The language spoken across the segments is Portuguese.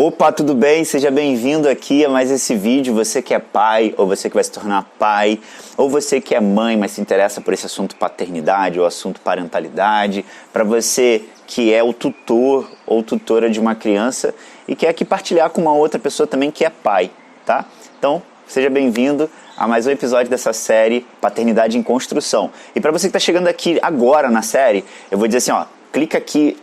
Opa, tudo bem? Seja bem-vindo aqui a mais esse vídeo. Você que é pai, ou você que vai se tornar pai, ou você que é mãe, mas se interessa por esse assunto paternidade ou assunto parentalidade, para você que é o tutor ou tutora de uma criança e quer aqui partilhar com uma outra pessoa também que é pai, tá? Então, seja bem-vindo a mais um episódio dessa série Paternidade em Construção. E para você que está chegando aqui agora na série, eu vou dizer assim, ó, clica aqui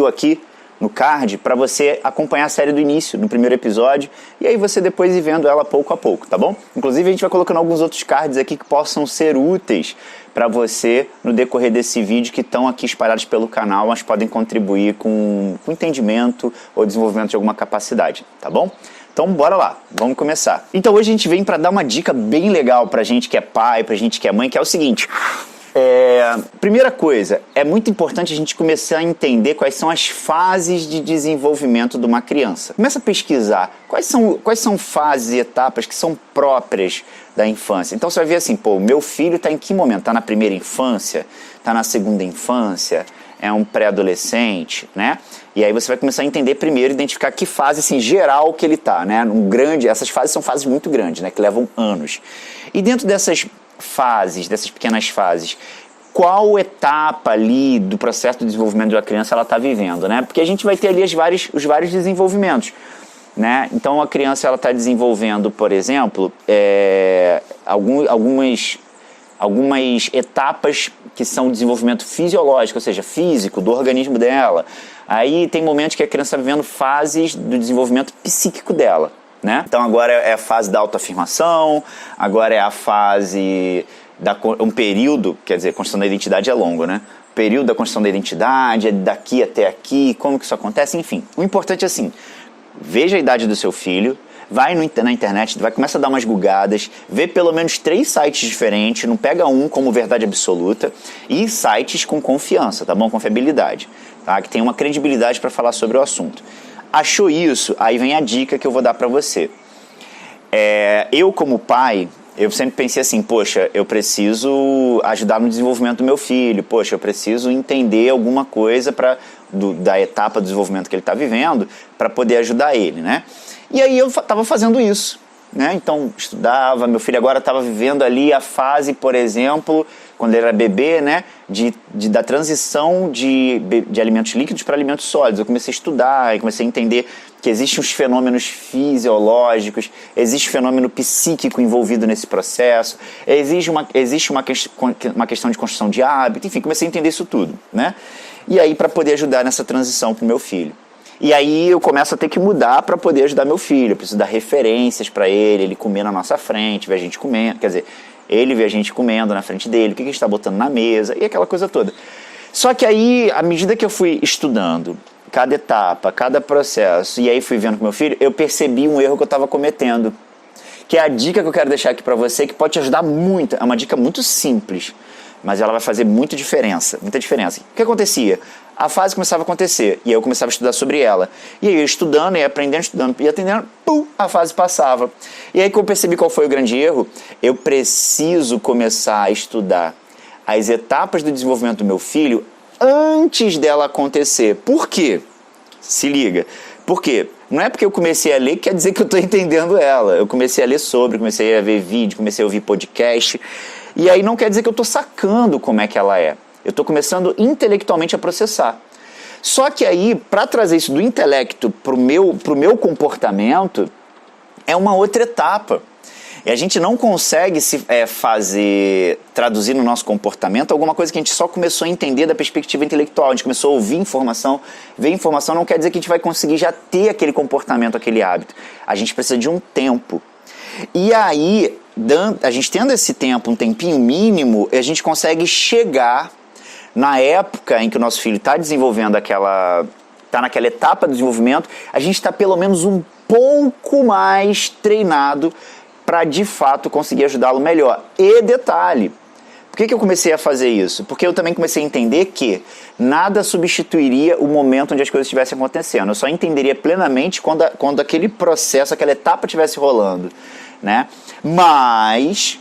ou aqui no card para você acompanhar a série do início, no primeiro episódio, e aí você depois ir vendo ela pouco a pouco, tá bom? Inclusive a gente vai colocando alguns outros cards aqui que possam ser úteis para você no decorrer desse vídeo, que estão aqui espalhados pelo canal, mas podem contribuir com entendimento ou desenvolvimento de alguma capacidade, tá bom? Então bora lá, vamos começar. Então hoje a gente vem para dar uma dica bem legal pra gente que é pai, pra gente que é mãe, que é o seguinte: primeira coisa, é muito importante a gente começar a entender quais são as fases de desenvolvimento de uma criança. Começa a pesquisar quais são fases e etapas que são próprias da infância. Então você vai ver assim, pô, meu filho está em que momento? Está na primeira infância? Está na segunda infância? É um pré-adolescente, né? E aí você vai começar a entender primeiro, identificar que fase assim, geral que ele está, né? Essas fases são fases muito grandes, né? Que levam anos. E dentro dessas pequenas fases, qual etapa ali do processo de desenvolvimento da criança ela está vivendo, né? Porque a gente vai ter ali os vários desenvolvimentos, né? Então a criança ela está desenvolvendo, por exemplo, algumas etapas que são desenvolvimento fisiológico, ou seja, físico do organismo dela. Aí tem momentos que a criança está vivendo fases do desenvolvimento psíquico dela, né? Então agora é a fase da autoafirmação, agora é a fase um período, quer dizer, construção da identidade é longo, né? O período da construção da identidade, é daqui até aqui, como que isso acontece, enfim. O importante é assim, veja a idade do seu filho, vai na internet, começa a dar umas googladas, vê pelo menos 3 sites diferentes, não pega um como verdade absoluta, e sites com confiança, tá bom? Confiabilidade, tá? Que tem uma credibilidade para falar sobre o assunto. Achou isso? Aí vem a dica que eu vou dar para você. Eu como pai, eu sempre pensei assim, poxa, eu preciso ajudar no desenvolvimento do meu filho, poxa, eu preciso entender alguma coisa da etapa do desenvolvimento que ele está vivendo para poder ajudar ele, né? E aí eu estava fazendo isso, né? Então estudava, meu filho agora estava vivendo ali a fase, por exemplo, quando ele era bebê, né? Da transição de alimentos líquidos para alimentos sólidos. Eu comecei a estudar e comecei a entender que existem os fenômenos fisiológicos, existe fenômeno psíquico envolvido nesse processo, existe uma questão de construção de hábito, enfim, comecei a entender isso tudo, né? E aí para poder ajudar nessa transição para o meu filho. E aí eu começo a ter que mudar para poder ajudar meu filho. Eu preciso dar referências para ele comer na nossa frente, ver a gente comendo, quer dizer, ele vê a gente comendo na frente dele, o que a gente está botando na mesa e aquela coisa toda. Só que aí, à medida que eu fui estudando cada etapa, cada processo, e aí fui vendo com meu filho, eu percebi um erro que eu estava cometendo, que é a dica que eu quero deixar aqui para você, que pode te ajudar muito. É uma dica muito simples, mas ela vai fazer muita diferença. O que acontecia? A fase começava a acontecer, e aí eu começava a estudar sobre ela. E aí eu estudando, e aprendendo, estudando, e atendendo, pum, a fase passava. E aí que eu percebi qual foi o grande erro, eu preciso começar a estudar as etapas do desenvolvimento do meu filho antes dela acontecer. Por quê? Se liga. Por quê? Não é porque eu comecei a ler que quer dizer que eu estou entendendo ela. Eu comecei a ler sobre, comecei a ver vídeo, comecei a ouvir podcast, e aí não quer dizer que eu estou sacando como é que ela é. Eu estou começando intelectualmente a processar. Só que aí, para trazer isso do intelecto para o meu comportamento, é uma outra etapa. E a gente não consegue traduzir no nosso comportamento alguma coisa que a gente só começou a entender da perspectiva intelectual. A gente começou a ouvir informação. Ver informação não quer dizer que a gente vai conseguir já ter aquele comportamento, aquele hábito. A gente precisa de um tempo. E aí, a gente tendo esse tempo, um tempinho mínimo, a gente consegue chegar na época em que o nosso filho está desenvolvendo está naquela etapa do desenvolvimento, a gente está pelo menos um pouco mais treinado para de fato conseguir ajudá-lo melhor. E detalhe, por que eu comecei a fazer isso? Porque eu também comecei a entender que nada substituiria o momento onde as coisas estivessem acontecendo. Eu só entenderia plenamente quando aquele processo, aquela etapa estivesse rolando, né? Mas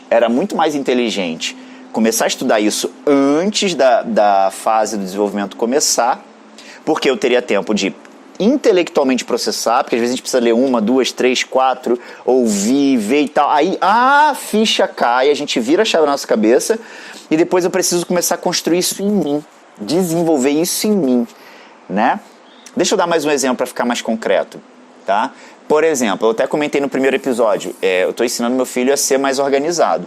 era muito mais inteligente começar a estudar isso antes da fase do desenvolvimento começar, porque eu teria tempo de intelectualmente processar, porque às vezes a gente precisa ler 1, 2, 3, 4, ouvir, ver e tal. Aí a ficha cai, a gente vira a chave na nossa cabeça e depois eu preciso começar a construir isso em mim, desenvolver isso em mim, né? Deixa eu dar mais um exemplo para ficar mais concreto, tá? Por exemplo, eu até comentei no primeiro episódio, eu estou ensinando meu filho a ser mais organizado.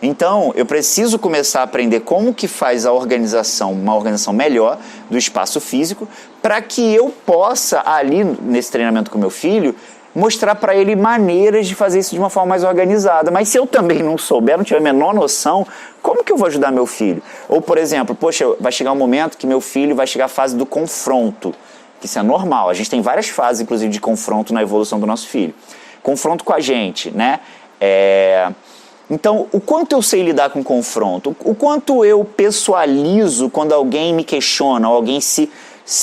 Então, eu preciso começar a aprender como que faz a organização, uma organização melhor do espaço físico, para que eu possa, ali nesse treinamento com meu filho, mostrar para ele maneiras de fazer isso de uma forma mais organizada. Mas se eu também não souber, não tiver a menor noção, como que eu vou ajudar meu filho? Ou, por exemplo, poxa, vai chegar um momento que meu filho vai chegar à fase do confronto, que isso é normal. A gente tem várias fases, inclusive, de confronto na evolução do nosso filho. Confronto com a gente, né? Então, o quanto eu sei lidar com confronto, o quanto eu pessoalizo quando alguém me questiona, ou alguém se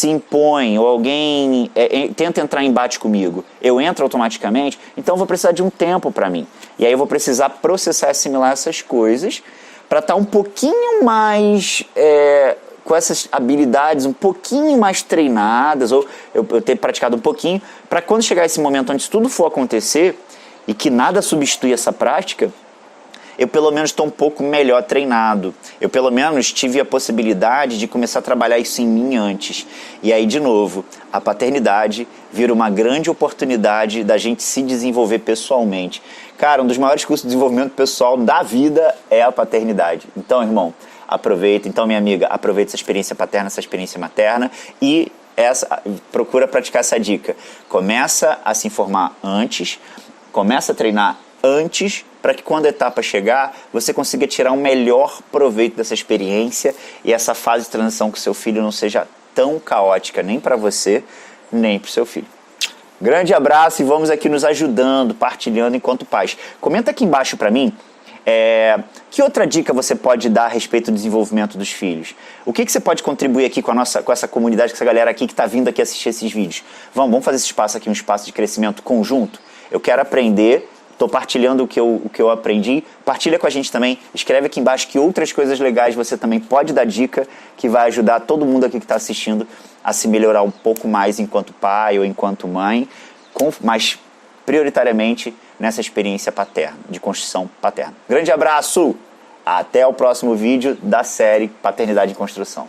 impõe, ou alguém tenta entrar em embate comigo, eu entro automaticamente, então eu vou precisar de um tempo para mim. E aí eu vou precisar processar e assimilar essas coisas para estar um pouquinho mais... com essas habilidades um pouquinho mais treinadas, ou eu ter praticado um pouquinho, para quando chegar esse momento onde tudo for acontecer, e que nada substitui essa prática, eu pelo menos estou um pouco melhor treinado. Eu pelo menos tive a possibilidade de começar a trabalhar isso em mim antes. E aí, de novo, a paternidade vira uma grande oportunidade da gente se desenvolver pessoalmente. Cara, um dos maiores cursos de desenvolvimento pessoal da vida é a paternidade. Então, irmão, aproveita. Então, minha amiga, aproveita essa experiência paterna, essa experiência materna e procura praticar essa dica. Começa a se informar antes, começa a treinar antes, para que quando a etapa chegar, você consiga tirar um melhor proveito dessa experiência e essa fase de transição com o seu filho não seja tão caótica, nem para você, nem para o seu filho. Grande abraço e vamos aqui nos ajudando, partilhando enquanto pais. Comenta aqui embaixo para mim, que outra dica você pode dar a respeito do desenvolvimento dos filhos? O que você pode contribuir aqui com essa comunidade, com essa galera aqui que está vindo aqui assistir esses vídeos? Vamos fazer esse espaço aqui um espaço de crescimento conjunto? Eu quero aprender, estou partilhando o que eu aprendi. Partilha com a gente também, escreve aqui embaixo que outras coisas legais você também pode dar dica que vai ajudar todo mundo aqui que está assistindo a se melhorar um pouco mais enquanto pai ou enquanto mãe, mas prioritariamente nessa experiência paterna, de construção paterna. Grande abraço! Até o próximo vídeo da série Paternidade em Construção.